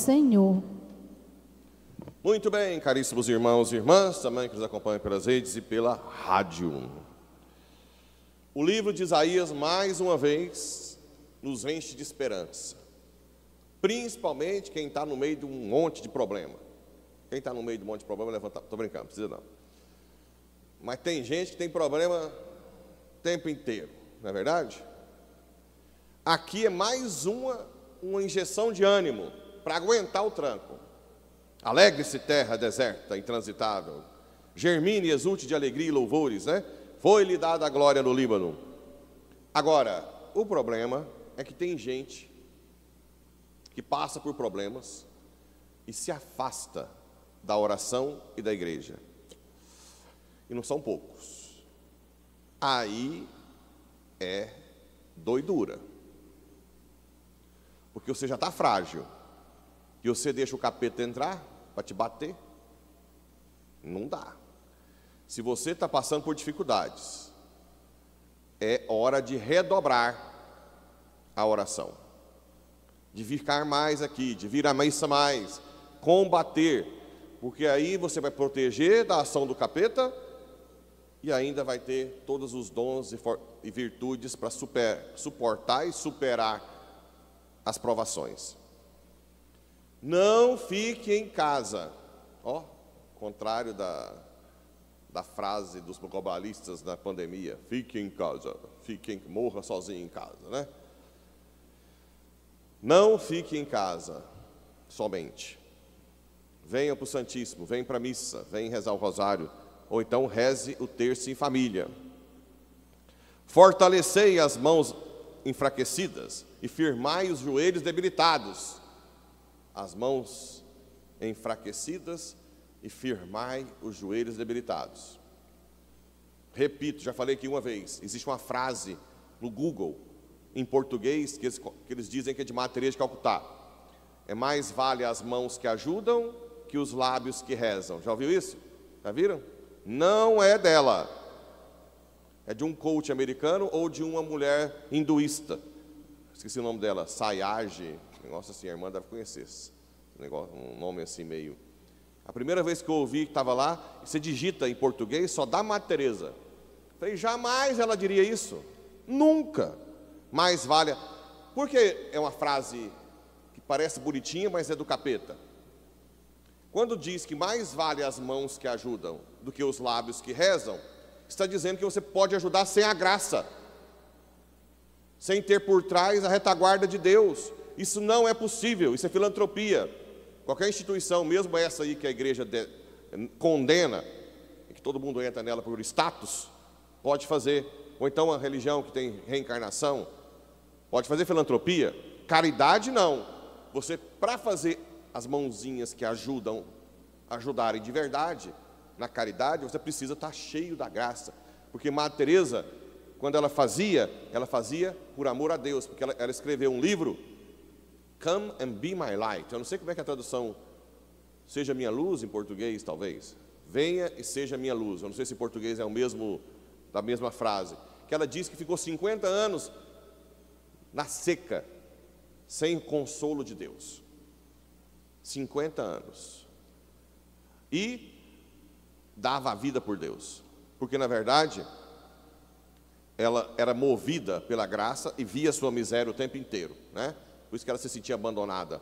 Senhor. Muito bem, caríssimos irmãos e irmãs, também que nos acompanham pelas redes e pela rádio. O livro de Isaías, mais uma vez, nos enche de esperança. Principalmente quem está no meio de um monte de problema. Quem está no meio de um monte de problema, levanta. Estou brincando, não precisa não. Mas tem gente que tem problema o tempo inteiro, não é verdade? Aqui é mais uma injeção de ânimo para aguentar o tranco. Alegre-se, terra deserta, intransitável. Germine e exulte de alegria e louvores, né? Foi-lhe dada a glória no Líbano. Agora, o problema é que tem gente que passa por problemas e se afasta da oração e da igreja. E não são poucos. Aí é doidura. Porque você já está frágil. E você deixa o capeta entrar para te bater? Não dá. Se você está passando por dificuldades, é hora de redobrar a oração. De ficar mais aqui, de vir a missa mais, combater. Porque aí você vai proteger da ação do capeta e ainda vai ter todos os dons e virtudes para suportar e superar as provações. Não fique em casa. Ó, contrário da frase dos globalistas na pandemia. Fique em casa, morra sozinho em casa, né? Não fique em casa somente. Venha para o Santíssimo, venha para a missa, venha rezar o rosário, ou então reze o terço em família. Fortalecei as mãos enfraquecidas e firmai os joelhos debilitados. As mãos enfraquecidas e firmai os joelhos debilitados. Repito, já falei aqui uma vez, existe uma frase no Google, em português, que eles dizem que é de Madre Teresa de Calcutá. É mais vale as mãos que ajudam que os lábios que rezam. Já ouviu isso? Já viram? Não é dela. É de um coach americano ou de uma mulher hinduísta. Esqueci o nome dela, Sayage. Nossa, assim, a irmã deve conhecer esse negócio, um nome assim meio... A primeira vez que eu ouvi que estava lá, você digita em português, só dá Madre Teresa. Falei, jamais ela diria isso. Nunca. Mais vale... Porque é uma frase que parece bonitinha, mas é do capeta. Quando diz que mais vale as mãos que ajudam do que os lábios que rezam, está dizendo que você pode ajudar sem a graça, sem ter por trás a retaguarda de Deus. Isso não é possível, isso é filantropia. Qualquer instituição, mesmo essa aí que a igreja condena, e que todo mundo entra nela por status, pode fazer. Ou então a religião que tem reencarnação, pode fazer filantropia. Caridade não. Você, para fazer as mãozinhas que ajudarem de verdade na caridade, você precisa estar cheio da graça. Porque Madre Teresa, quando ela fazia por amor a Deus, porque ela escreveu um livro, Come and be my light. Eu não sei como é que é a tradução, seja minha luz em português, talvez. Venha e seja minha luz. Eu não sei se em português é o mesmo, da mesma frase. Que ela diz que ficou 50 anos na seca, sem consolo de Deus. 50 anos. E dava a vida por Deus. Porque, na verdade, ela era movida pela graça e via sua miséria o tempo inteiro, né? Por isso que ela se sentia abandonada.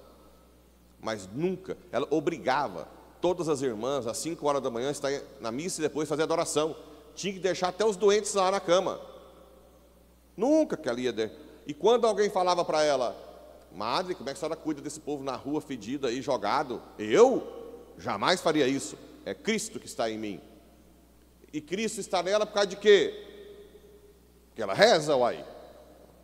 Mas nunca, ela obrigava todas as irmãs, às 5 horas da manhã, a estar na missa e depois fazer adoração. Tinha que deixar até os doentes lá na cama. Nunca que ela ia... E quando alguém falava para ela, Madre, como é que a senhora cuida desse povo na rua fedido aí, jogado? Eu jamais faria isso. É Cristo que está em mim. E Cristo está nela por causa de quê? Porque ela reza, uai.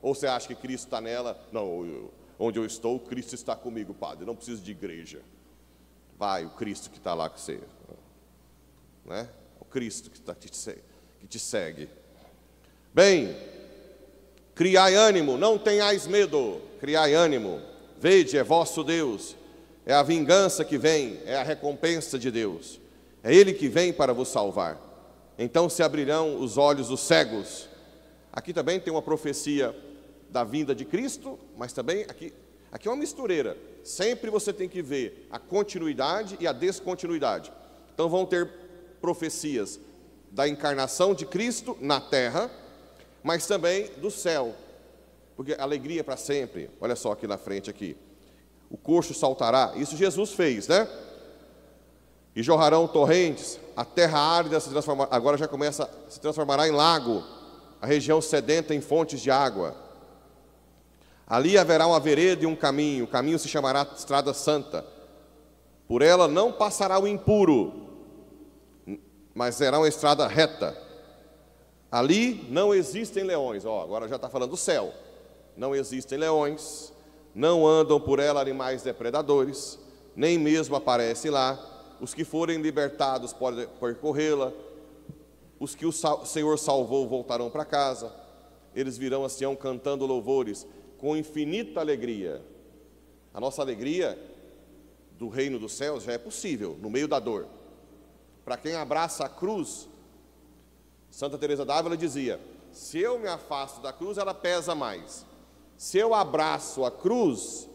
Ou você acha que Cristo está nela? Não, onde eu estou, Cristo está comigo, padre. Não preciso de igreja. Vai, o Cristo que está lá com você. Né? O Cristo que te segue. Bem, criai ânimo, não tenhais medo. Criai ânimo. Vede, é vosso Deus. É a vingança que vem, é a recompensa de Deus. É Ele que vem para vos salvar. Então se abrirão os olhos dos cegos. Aqui também tem uma profecia da vinda de Cristo, mas também aqui é uma mistureira. Sempre você tem que ver a continuidade e a descontinuidade. Então vão ter profecias da encarnação de Cristo na terra, mas também do céu, porque alegria para sempre. Olha só aqui na frente aqui, o coxo saltará, isso Jesus fez, né? E jorrarão torrentes, a terra árida se transformará, agora já começa, se transformará em lago, a região sedenta em fontes de água. Ali haverá uma vereda e um caminho, o caminho se chamará Estrada Santa. Por ela não passará o impuro, mas será uma estrada reta. Ali não existem leões, agora já está falando do céu. Não existem leões, não andam por ela animais depredadores, nem mesmo aparece lá. Os que forem libertados podem percorrê-la, os que o Senhor salvou voltarão para casa, eles virão a Sião cantando louvores, com infinita alegria. A nossa alegria do reino dos céus já é possível, no meio da dor. Para quem abraça a cruz, Santa Teresa d'Ávila dizia, se eu me afasto da cruz, ela pesa mais. Se eu abraço a cruz,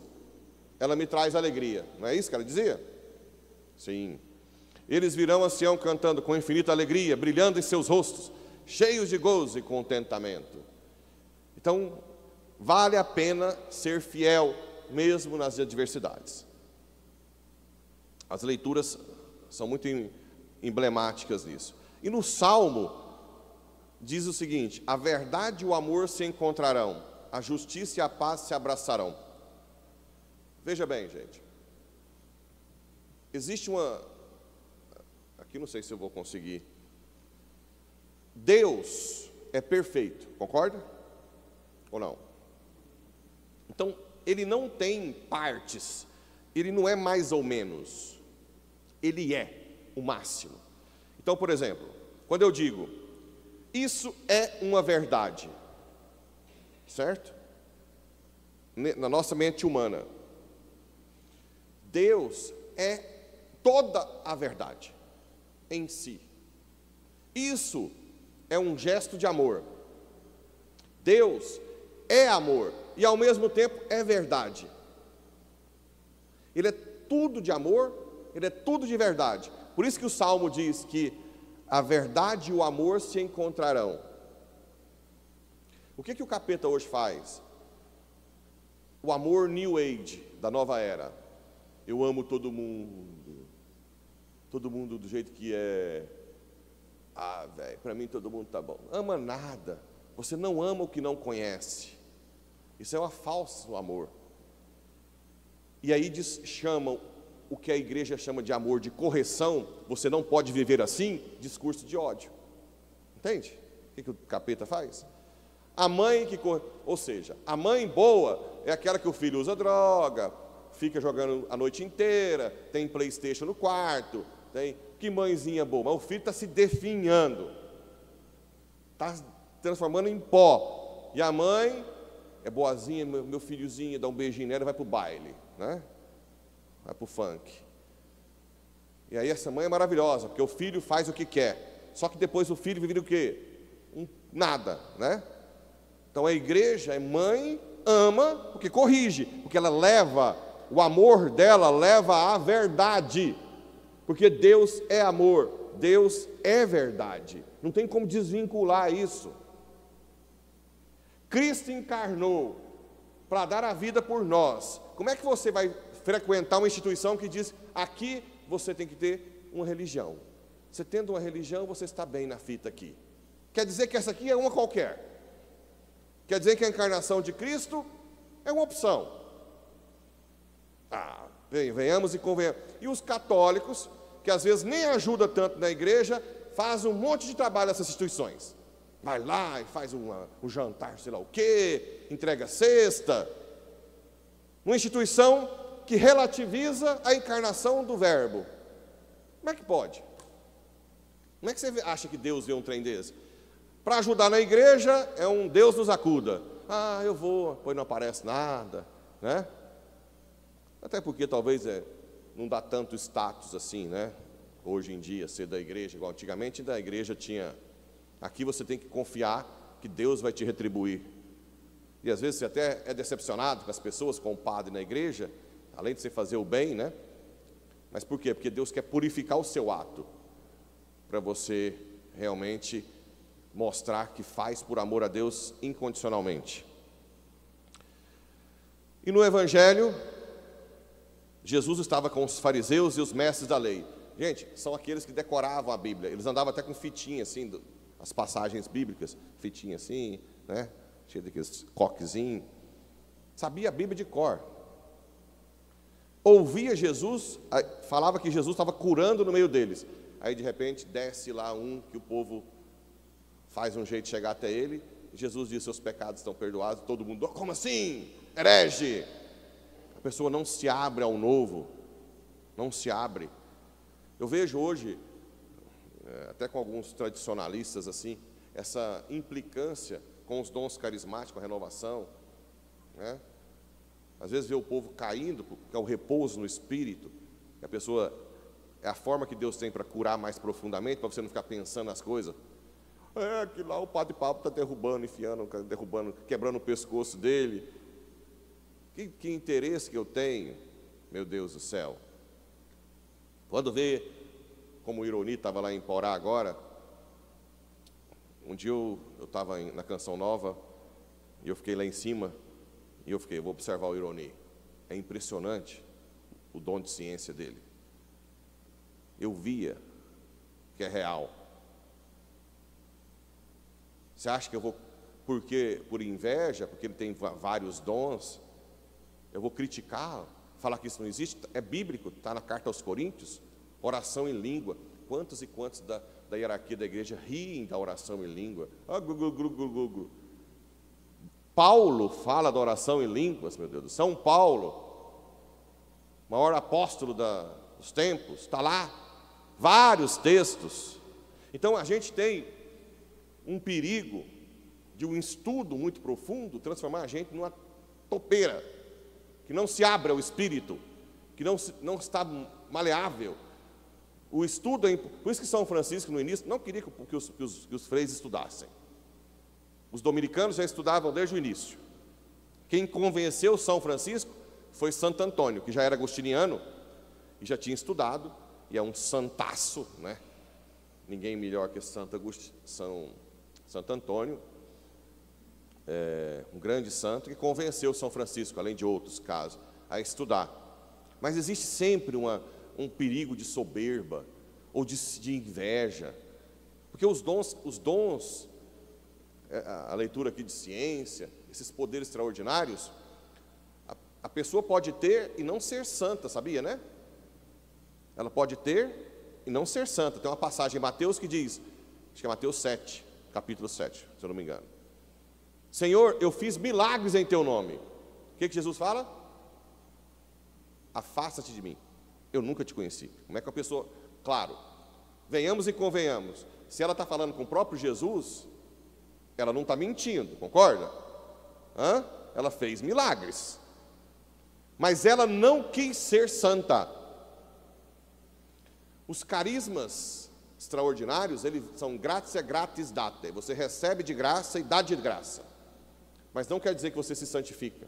ela me traz alegria. Não é isso que ela dizia? Sim. Eles virão a Sião cantando com infinita alegria, brilhando em seus rostos, cheios de gozo e contentamento. Então, vale a pena ser fiel, mesmo nas adversidades. As leituras são muito emblemáticas nisso. E no Salmo, diz o seguinte, a verdade e o amor se encontrarão, a justiça e a paz se abraçarão. Veja bem, gente, existe aqui não sei se eu vou conseguir, Deus é perfeito, concorda? Ou não? Então, ele não tem partes, ele não é mais ou menos, ele é o máximo. Então, por exemplo, quando eu digo, isso é uma verdade, certo? Na nossa mente humana, Deus é toda a verdade em si. Isso é um gesto de amor. Deus é amor e ao mesmo tempo é verdade. Ele é tudo de amor, ele é tudo de verdade. Por isso que o Salmo diz que a verdade e o amor se encontrarão. O que o capeta hoje faz? O amor New Age, da nova era. Eu amo todo mundo do jeito que é. Velho, para mim todo mundo tá bom. Ama nada, você não ama o que não conhece. Isso é uma falso amor. E aí chamam o que a igreja chama de amor de correção, você não pode viver assim, discurso de ódio. Entende? O que o capeta faz? A mãe ou seja, a mãe boa é aquela que o filho usa droga, fica jogando a noite inteira, tem PlayStation no quarto, que mãezinha boa, mas o filho está se definhando, está transformando em pó, e a mãe é boazinha, meu filhozinho, dá um beijinho nela e vai para o baile, né? Vai para o funk. E aí essa mãe é maravilhosa, porque o filho faz o que quer, só que depois o filho vive o quê? Nada, né? Então a igreja é mãe, ama, porque corrige, porque ela leva, o amor dela leva à verdade, porque Deus é amor, Deus é verdade, não tem como desvincular isso. Cristo encarnou para dar a vida por nós. Como é que você vai frequentar uma instituição que diz, aqui você tem que ter uma religião? Você tendo uma religião, você está bem na fita aqui. Quer dizer que essa aqui é uma qualquer. Quer dizer que a encarnação de Cristo é uma opção. Venhamos e convenhamos. E os católicos, que às vezes nem ajudam tanto na igreja, fazem um monte de trabalho nessas instituições. Vai lá e faz um jantar, sei lá o quê, entrega cesta. Uma instituição que relativiza a encarnação do verbo. Como é que pode? Como é que você acha que Deus vê um trem desse? Para ajudar na igreja, é um Deus nos acuda. Eu vou, depois não aparece nada, né? Até porque talvez não dá tanto status assim, né? Hoje em dia, ser da igreja, igual antigamente, da igreja tinha. Aqui você tem que confiar que Deus vai te retribuir. E às vezes você até é decepcionado com as pessoas, com o padre na igreja. além de você fazer o bem, né? Mas por quê? Porque Deus quer purificar o seu ato, para você realmente mostrar que faz por amor a Deus incondicionalmente. E no Evangelho, Jesus estava com os fariseus e os mestres da lei. Gente, são aqueles que decoravam a Bíblia. Eles andavam até com fitinha assim, as passagens bíblicas, fitinha assim, né? Cheio daqueles coquezinhos. Sabia a Bíblia de cor. Ouvia Jesus, falava que Jesus estava curando no meio deles. Aí de repente desce lá um que o povo faz um jeito de chegar até ele. Jesus diz: seus pecados estão perdoados. Todo mundo: como assim? Herege! A pessoa não se abre ao novo, não se abre. Eu vejo hoje, até com alguns tradicionalistas assim, essa implicância com os dons carismáticos, com a renovação, né? Às vezes vê o povo caindo, porque é o repouso no espírito, que a pessoa, é a forma que Deus tem para curar mais profundamente, para você não ficar pensando nas coisas. Que lá o padre Pablo está derrubando, enfiando, derrubando, quebrando o pescoço dele. Que interesse que eu tenho, meu Deus do céu. Quando vê, como o Ironi estava lá em Porá agora, um dia eu estava na Canção Nova, e eu fiquei lá em cima, e eu vou observar o Ironi. É impressionante o dom de ciência dele. Eu via que é real. Você acha que eu vou, por inveja, porque ele tem vários dons, eu vou criticar, falar que isso não existe? É bíblico, está na carta aos Coríntios, oração em língua. Quantos e quantos da hierarquia da igreja riem da oração em língua? Paulo fala da oração em línguas, meu Deus. São Paulo, maior apóstolo dos tempos, está lá, vários textos. Então a gente tem um perigo de um estudo muito profundo transformar a gente numa topeira, que não se abre ao espírito, que não está maleável. O estudo, por isso que São Francisco no início não queria que os freios estudassem. Os dominicanos já estudavam desde o início. Quem convenceu São Francisco foi Santo Antônio, que já era agostiniano e já tinha estudado, e é um santaço, né? Ninguém melhor que Santo Antônio, um grande santo, que convenceu São Francisco, além de outros casos, a estudar. Mas existe sempre um perigo de soberba ou de inveja, porque os dons, a leitura aqui de ciência, esses poderes extraordinários, a pessoa pode ter e não ser santa, sabia, né? Ela pode ter e não ser santa. Tem uma passagem em Mateus que diz, acho que é Mateus 7, capítulo 7, se eu não me engano: Senhor, eu fiz milagres em teu nome. O que Jesus fala? Afasta-te de mim, eu nunca te conheci. Como é que a pessoa, claro, venhamos e convenhamos, se ela está falando com o próprio Jesus, ela não está mentindo, concorda? Ela fez milagres, mas ela não quis ser santa. Os carismas extraordinários, eles são gratia gratis date. Você recebe de graça e dá de graça, mas não quer dizer que você se santifica.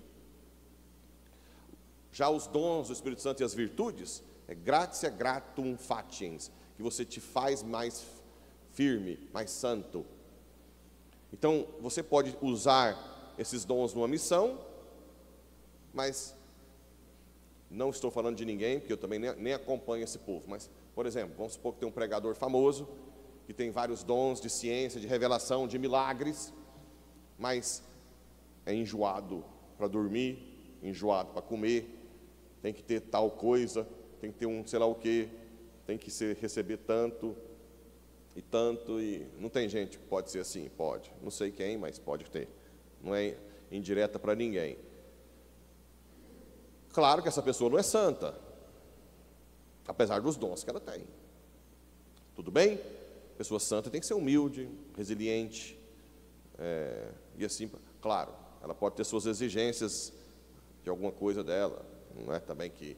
Já os dons do Espírito Santo e as virtudes, é gratia gratum faciens, que você te faz mais firme, mais santo. Então, você pode usar esses dons numa missão, mas não estou falando de ninguém, porque eu também nem acompanho esse povo. Mas, por exemplo, vamos supor que tem um pregador famoso, que tem vários dons de ciência, de revelação, de milagres, mas é enjoado para dormir, enjoado para comer, tem que ter tal coisa, tem que ter um sei lá o quê, tem que receber tanto, e não tem gente que pode ser assim, pode, não sei quem, mas pode ter, não é indireta para ninguém. Claro que essa pessoa não é santa, apesar dos dons que ela tem. Tudo bem? Pessoa santa tem que ser humilde, resiliente, e assim, claro, ela pode ter suas exigências de alguma coisa dela, não é também que,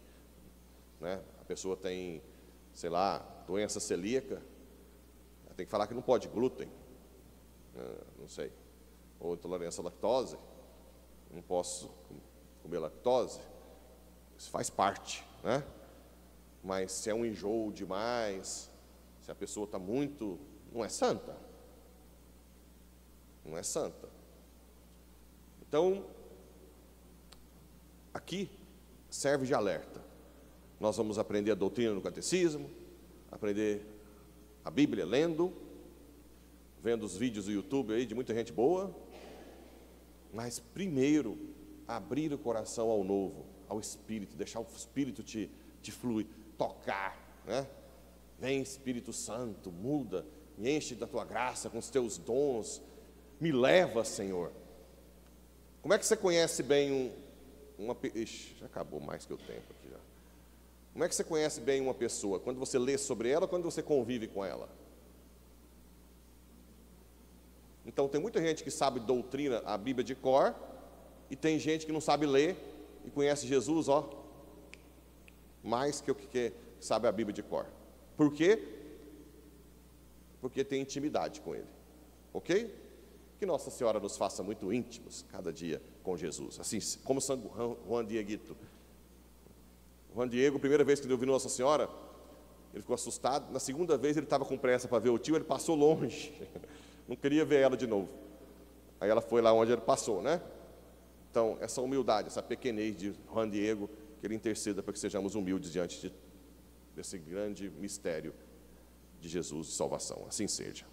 né, a pessoa tem, sei lá, doença celíaca, tem que falar que não pode glúten, não sei, ou intolerância à lactose, não posso comer lactose. Isso faz parte, né? Mas se é um enjoo demais, se a pessoa está muito, não é santa. Não é santa. Então, aqui serve de alerta. Nós vamos aprender a doutrina no catecismo, aprender a Bíblia lendo, vendo os vídeos do YouTube aí de muita gente boa, mas primeiro abrir o coração ao novo, ao Espírito, deixar o Espírito te fluir, tocar, né? Vem Espírito Santo, muda, me enche da tua graça com os teus dons, me leva, Senhor. Como é que você conhece bem Ixi, já acabou mais que o tempo aqui já. Como é que você conhece bem uma pessoa? Quando você lê sobre ela ou quando você convive com ela? Então tem muita gente que sabe doutrina, a Bíblia de cor, e tem gente que não sabe ler e conhece Jesus, ó, mais que o que sabe a Bíblia de cor. Por quê? Porque tem intimidade com Ele, ok? Que Nossa Senhora nos faça muito íntimos cada dia com Jesus, assim como São Juan Dieguito. Juan Diego, primeira vez que ele ouviu Nossa Senhora, ele ficou assustado. Na segunda vez ele estava com pressa para ver o tio, ele passou longe, não queria ver ela de novo. Aí ela foi lá onde ele passou, né? Então, essa humildade, essa pequenez de Juan Diego, que ele interceda para que sejamos humildes diante desse grande mistério de Jesus de salvação. Assim seja.